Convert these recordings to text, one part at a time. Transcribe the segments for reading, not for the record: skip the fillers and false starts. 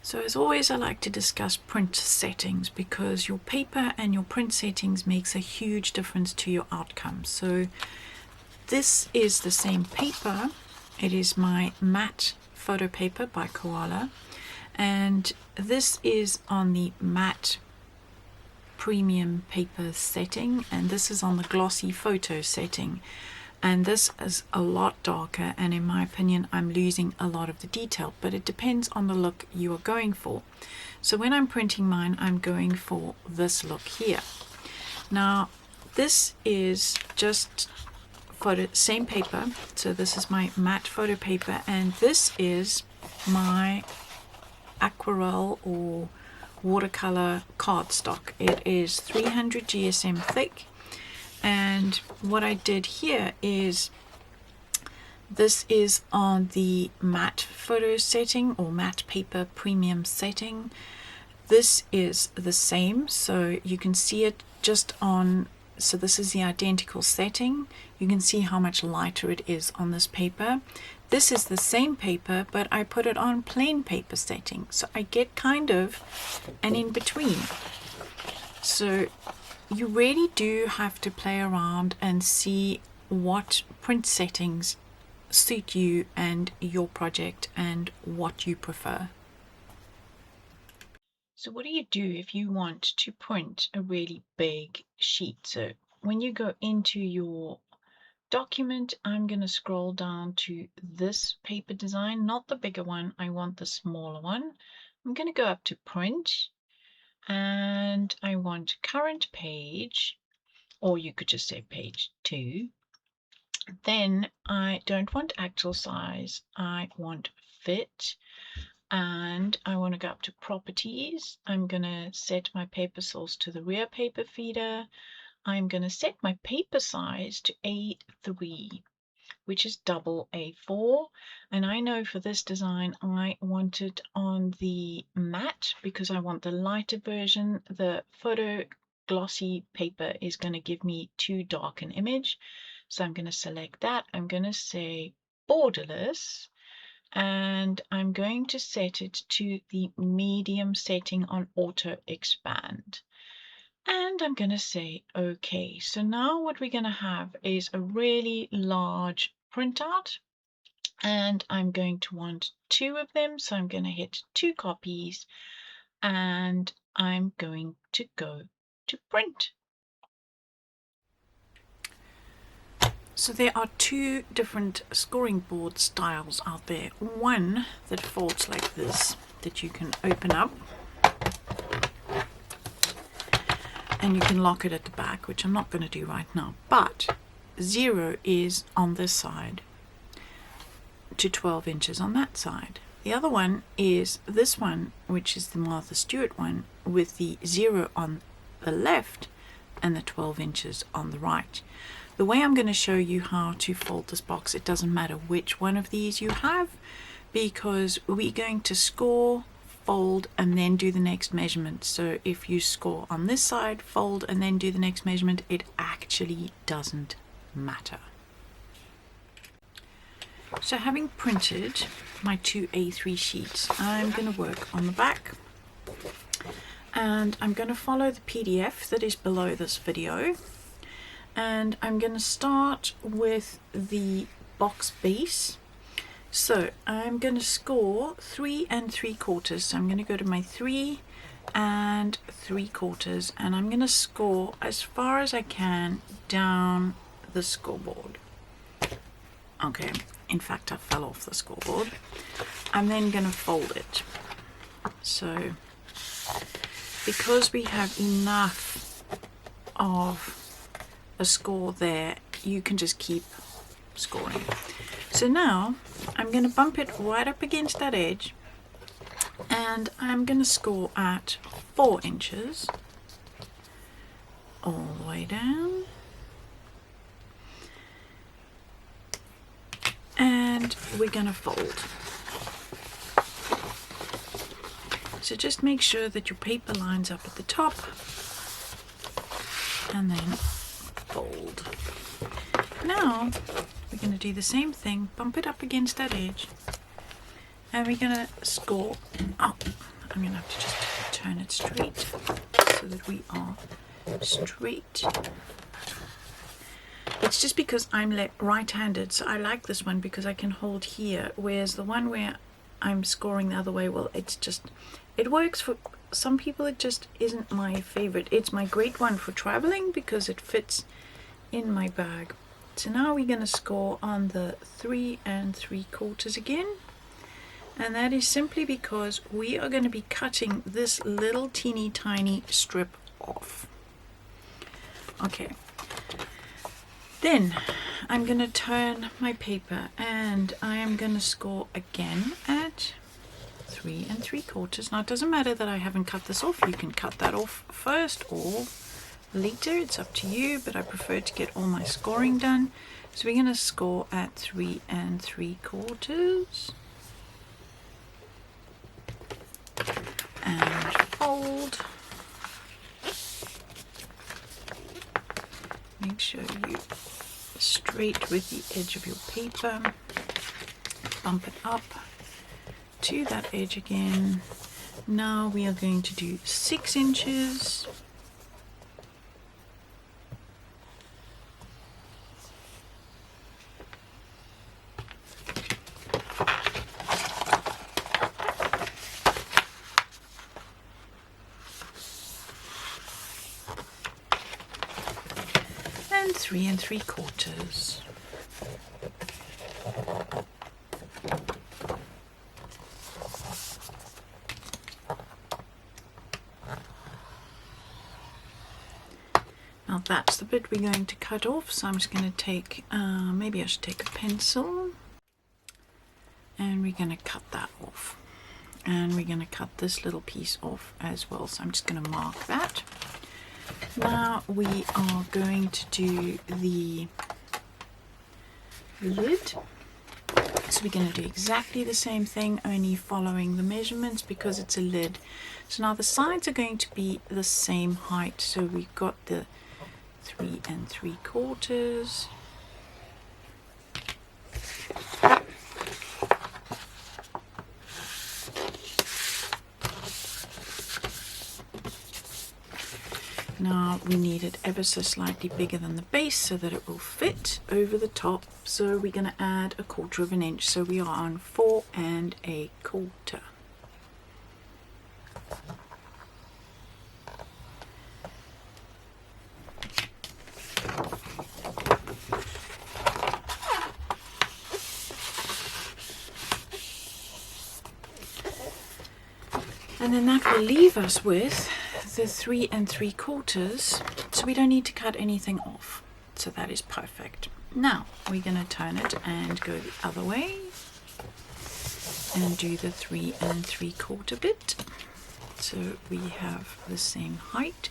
So as always, I like to discuss print settings because your paper and your print settings makes a huge difference to your outcome. So this is the same paper. It is my matte photo paper by Koala, and this is on the matte premium paper setting, and this is on the glossy photo setting. And this is a lot darker, and in my opinion I'm losing a lot of the detail, but it depends on the look you are going for. So when I'm printing mine, I'm going for this look here. Now this is just photo, same paper, so this is my matte photo paper, and this is my aquarelle or watercolor cardstock. It is 300 GSM thick. And what I did here is, this is on the matte photo setting or matte paper premium setting. This is the same, so you can see it just on, so this is the identical setting. You can see how much lighter it is on this paper. This is the same paper, but I put it on plain paper setting, so I get kind of an in between. So you really do have to play around and see what print settings suit you and your project and what you prefer. So what do you do if you want to print a really big sheet? So when you go into your document, I'm going to scroll down to this paper design, not the bigger one, I want the smaller one. I'm going to go up to print, and I want current page, or you could just say page 2. Then I don't want actual size, I want fit, and I want to go up to properties. I'm going to set my paper source to the rear paper feeder. I'm going to set my paper size to A3, which is double A4, and I know for this design I want it on the matte because I want the lighter version. The photo glossy paper is going to give me too dark an image, so I'm going to select that. I'm going to say borderless, and I'm going to set it to the medium setting on auto expand. And I'm going to say OK. So now what we're going to have is a really large printout, and I'm going to want 2 of them. So I'm going to hit 2 copies, and I'm going to go to print. So there are 2 different scoring board styles out there. One that folds like this, that you can open up, and you can lock it at the back, which I'm not going to do right now. But 0 is on this side to 12 inches on that side. The other one is this one, which is the Martha Stewart one, with the 0 on the left and the 12 inches on the right. The way I'm going to show you how to fold this box, it doesn't matter which one of these you have, because we're going to score, fold, and then do the next measurement. So if you score on this side, fold, and then do the next measurement, it actually doesn't matter. So having printed my 2 A3 sheets, I'm going to work on the back, and I'm going to follow the PDF that is below this video, and I'm going to start with the box base. So I'm going to score 3 3/4. So I'm going to go to my 3 3/4, and I'm going to score as far as I can down the scoreboard. Okay, in fact I fell off the scoreboard. I'm then going to fold it. So because we have enough of a score there, you can just keep scoring. So now I'm going to bump it right up against that edge, and I'm going to score at 4 inches all the way down, and we're going to fold. So just make sure that your paper lines up at the top, and then fold. Now we're going to do the same thing, bump it up against that edge, and we're going to score. Oh, I'm going to have to just turn it straight so that we are straight. It's just because I'm right-handed, so I like this one because I can hold here, whereas the one where I'm scoring the other way, well, it's just, it works for some people, it just isn't my favorite. It's my great one for traveling because it fits in my bag. So now we're going to score on the 3 3/4 again, and that is simply because we are going to be cutting this little teeny tiny strip off. Okay, then I'm going to turn my paper and I am going to score again at 3 3/4. Now it doesn't matter that I haven't cut this off, you can cut that off first or later, it's up to you, but I prefer to get all my scoring done. So we're going to score at 3 3/4 and fold. Make sure you straight with the edge of your paper, bump it up to that edge again. Now we are going to do 6 inches. And 3 3/4. Now that's the bit we're going to cut off, so I'm just going to take, maybe I should take a pencil, and we're going to cut that off. And we're going to cut this little piece off as well, so I'm just going to mark that. Now we are going to do the lid. So we're going to do exactly the same thing, only following the measurements because it's a lid. So now the sides are going to be the same height. So we've got the 3 3/4. Now we need it ever so slightly bigger than the base so that it will fit over the top. So we're going to add 1/4 inch. So we are on 4 1/4. And then that will leave us with the 3 3/4, so we don't need to cut anything off. So that is perfect. Now we're going to turn it and go the other way and do the 3 3/4 bit. So we have the same height.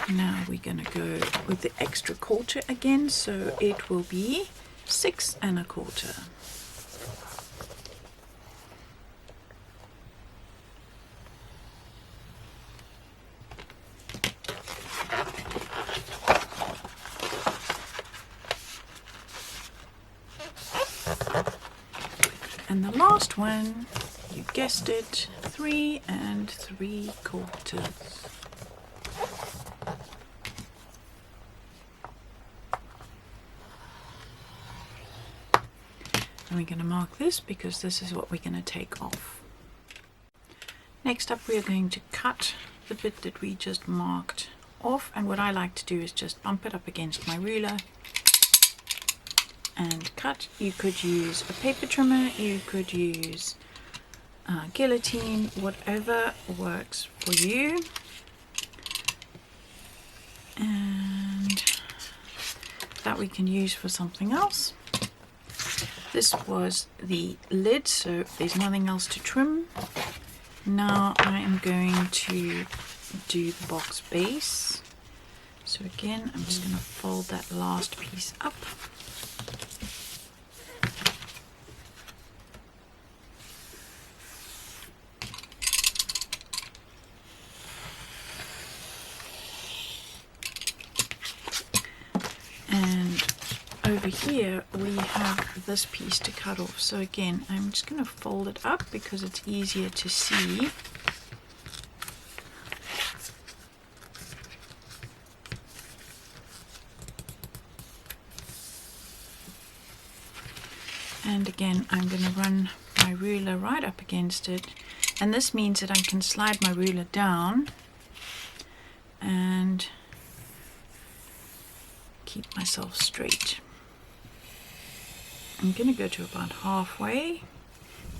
Now we're going to go with the extra 1/4 again, so it will be 6 1/4. And the last one, you guessed it, 3 3/4. And we're going to mark this because this is what we're going to take off. Next up we are going to cut the bit that we just marked off, and what I like to do is just bump it up against my ruler and cut. You could use a paper trimmer, you could use guillotine, whatever works for you. And that we can use for something else. This was the lid, so there's nothing else to trim. Now I am going to do the box base. So again, I'm just going to fold that last piece up. And over here we have this piece to cut off. So again, I'm just going to fold it up because it's easier to see. And again, I'm going to run my ruler right up against it, and this means that I can slide my ruler down and keep myself straight. I'm going to go to about halfway,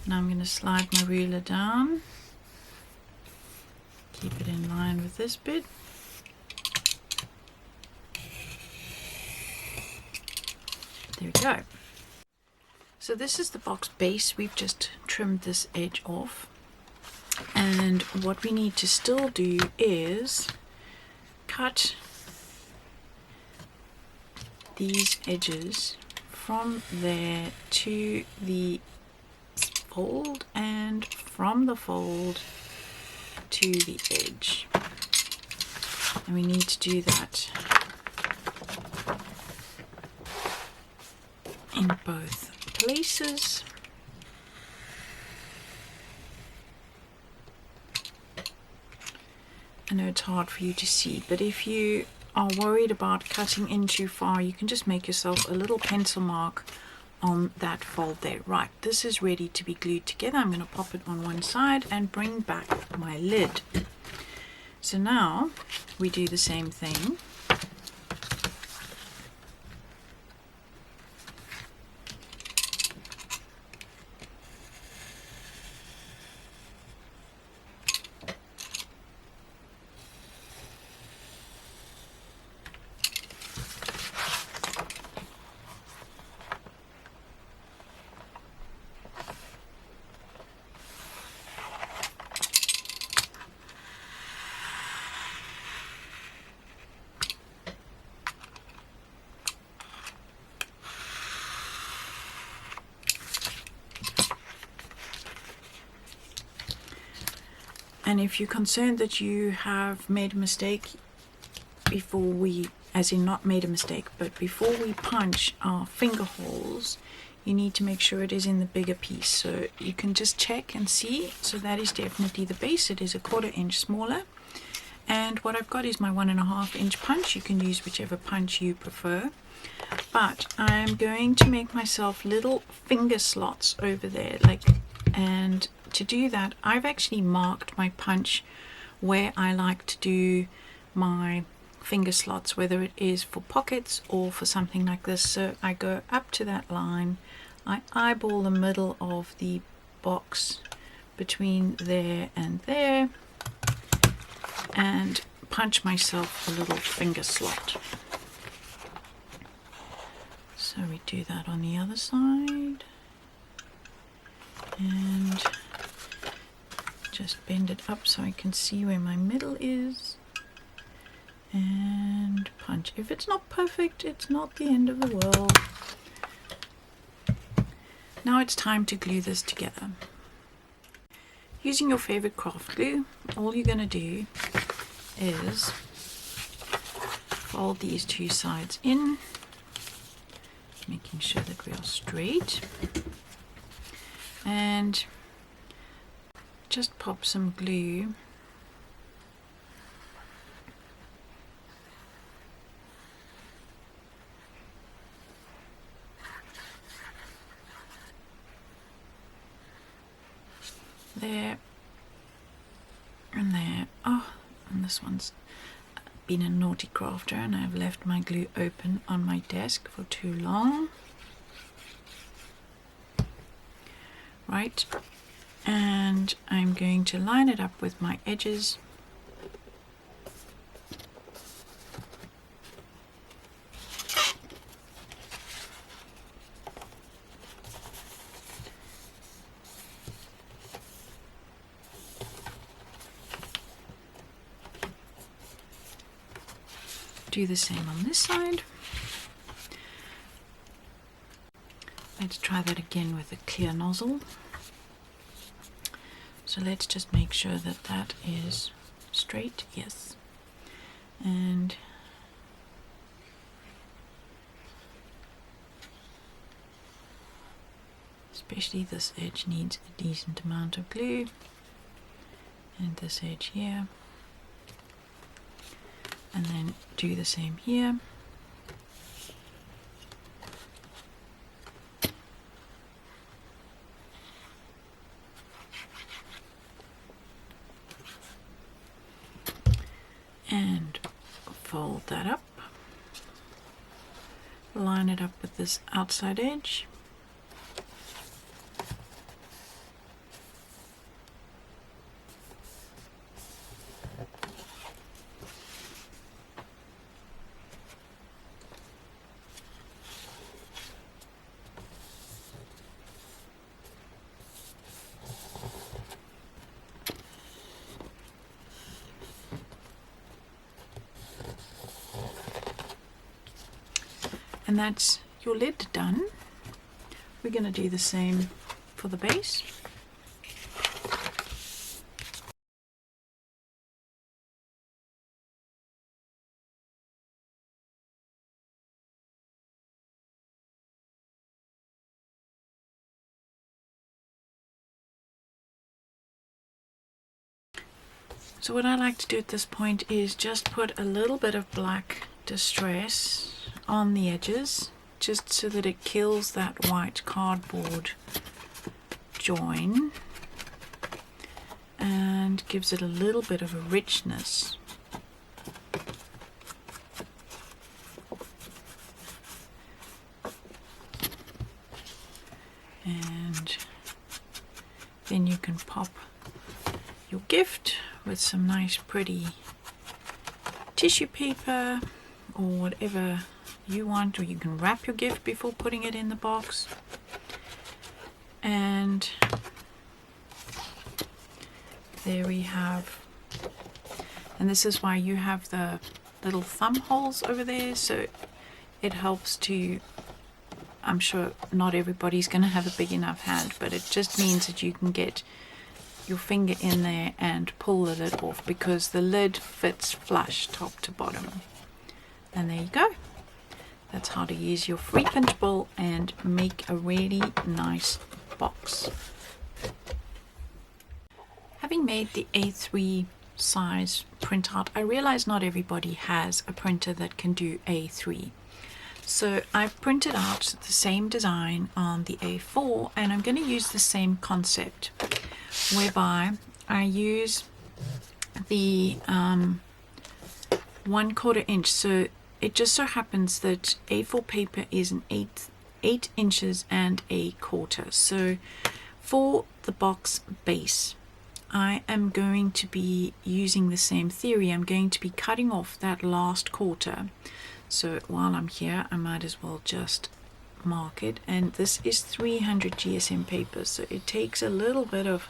and I'm going to slide my ruler down, keep it in line with this bit. There we go. So this is the box base. We've just trimmed this edge off, and what we need to still do is cut these edges from there to the fold and from the fold to the edge, and we need to do that in both places. I know it's hard for you to see, but if you are worried about cutting in too far, you can just make yourself a little pencil mark on that fold there. Right, this is ready to be glued together. I'm going to pop it on one side and bring back my lid. So now we do the same thing. And if you're concerned that you have made a mistake before we, as in not made a mistake, but before we punch our finger holes, you need to make sure it is in the bigger piece. So you can just check and see. So that is definitely the base. It is a 1/4 inch smaller. And what I've got is my 1.5 inch punch. You can use whichever punch you prefer. But I'm going to make myself little finger slots over there, and to do that, I've actually marked my punch where I like to do my finger slots, whether it is for pockets or for something like this. So I go up to that line, I eyeball the middle of the box between there and there, and punch myself a little finger slot. So we do that on the other side, and just bend it up so I can see where my middle is, and punch. If it's not perfect, it's not the end of the world. Now it's time to glue this together. Using your favorite craft glue, all you're going to do is fold these two sides in, making sure that we are straight, and just pop some glue there and there. Oh, and this one's been a naughty crafter, and I've left my glue open on my desk for too long. Right, and I'm going to line it up with my edges. Do the same on this side. Let's try that again with a clear nozzle. So let's just make sure that that is straight. Yes. And especially this edge needs a decent amount of glue, and this edge here, and then do the same here. And fold that up, line it up with this outside edge, and that's your lid done. We're going to do the same for the base. So what I like to do at this point is just put a little bit of black distress on the edges, just so that it kills that white cardboard join and gives it a little bit of a richness. And then you can pop your gift with some nice pretty tissue paper or whatever you want, or you can wrap your gift before putting it in the box. And there we have, and this is why you have the little thumb holes over there, so it helps to, I'm sure not everybody's going to have a big enough hand, but it just means that you can get your finger in there and pull the lid off, because the lid fits flush top to bottom. And there you go. That's how to use your free pinch ball and make a really nice box. Having made the A3 size printout, I realize not everybody has a printer that can do A3. So I've printed out the same design on the A4, and I'm going to use the same concept, whereby I use the 1/4 inch. So it just so happens that A4 paper is an 8 inches and a quarter. So for the box base, I am going to be using the same theory. I'm going to be cutting off that last quarter. So while I'm here, I might as well just mark it. And this is 300 GSM paper, so it takes a little bit of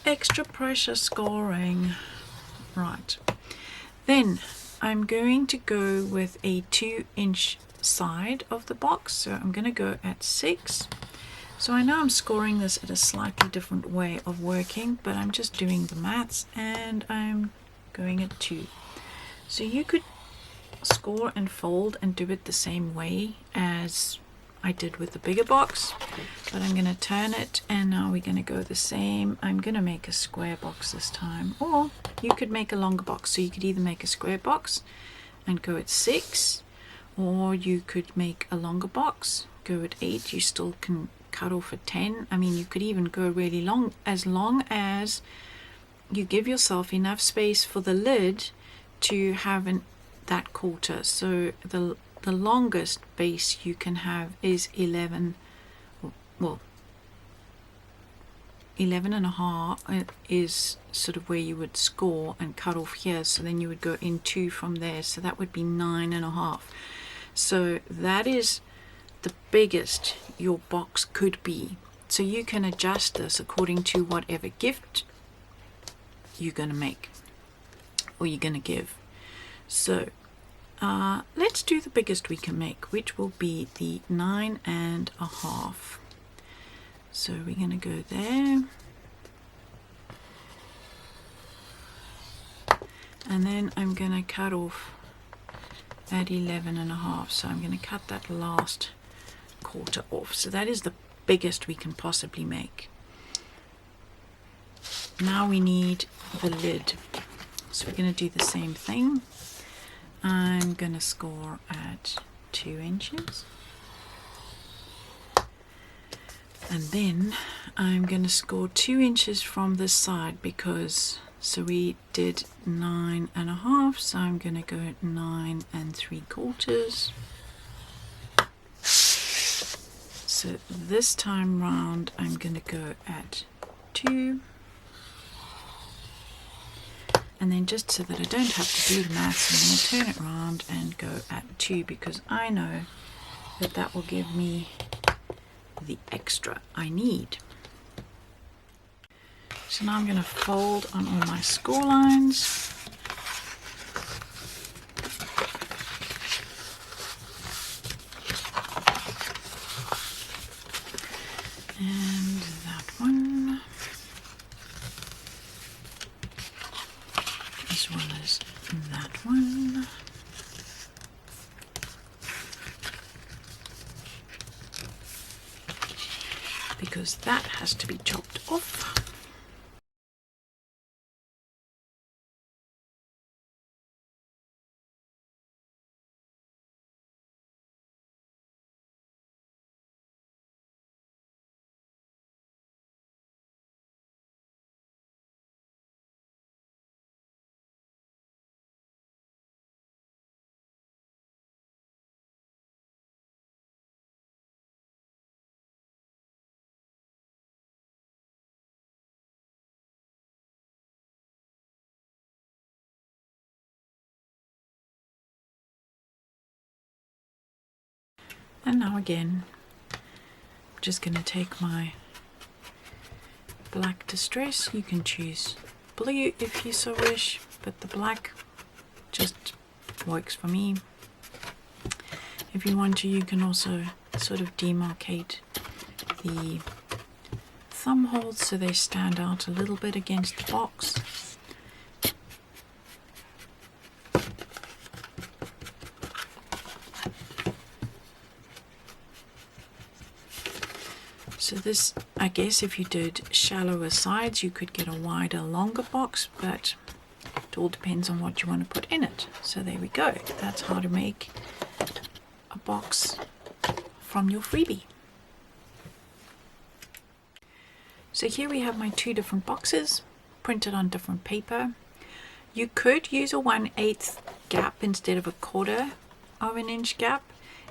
extra pressure scoring. Right, then I'm going to go with a 2-inch side of the box, so I'm going to go at 6. So I know I'm scoring this at a slightly different way of working, but I'm just doing the maths, and I'm going at 2. So you could score and fold and do it the same way as I did with the bigger box, but I'm going to turn it, and now we're going to go the same. I'm going to make a square box this time, or you could make a longer box. So you could either make a square box and go at 6, or you could make a longer box, go at 8. You still can cut off at 10. I mean, you could even go really long, as long as you give yourself enough space for the lid to have that quarter. So the longest base you can have is 11, well, 11 and a half is sort of where you would score and cut off here. So then you would go in 2 from there. So that would be 9 and a half. So that is the biggest your box could be. So you can adjust this according to whatever gift you're going to make or you're going to give. So let's do the biggest we can make, which will be the 9 and a half. So we're going to go there, and then I'm going to cut off at 11 and a half. So I'm going to cut that last quarter off. So that is the biggest we can possibly make. Now we need the lid. So we're going to do the same thing. I'm going to score at 2 inches. And then I'm going to score 2 inches from this side because, so we did 9.5, so I'm going to go at 9 3/4. So this time round I'm going to go at 2. And then just so that I don't have to do the maths, I'm going to turn it around and go at 2 because I know that that will give me the extra I need. So now I'm going to fold on all my score lines. And that one, as well as that one. Because that has to be chopped off. And now again, I'm just going to take my black distress. You can choose blue if you so wish, but the black just works for me. If you want to, you can also sort of demarcate the thumb holes so they stand out a little bit against the box. So this, I guess if you did shallower sides, you could get a wider, longer box, but it all depends on what you want to put in it. So there we go. That's how to make a box from your freebie. So here we have my 2 different boxes printed on different paper. You could use a 1/8 gap instead of a 1/4 of an inch gap.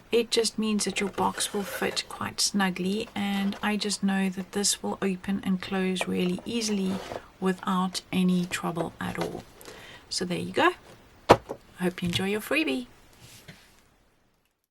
It just means that your box will fit quite snugly, and I just know that this will open and close really easily without any trouble at all. So there you go. I hope you enjoy your freebie.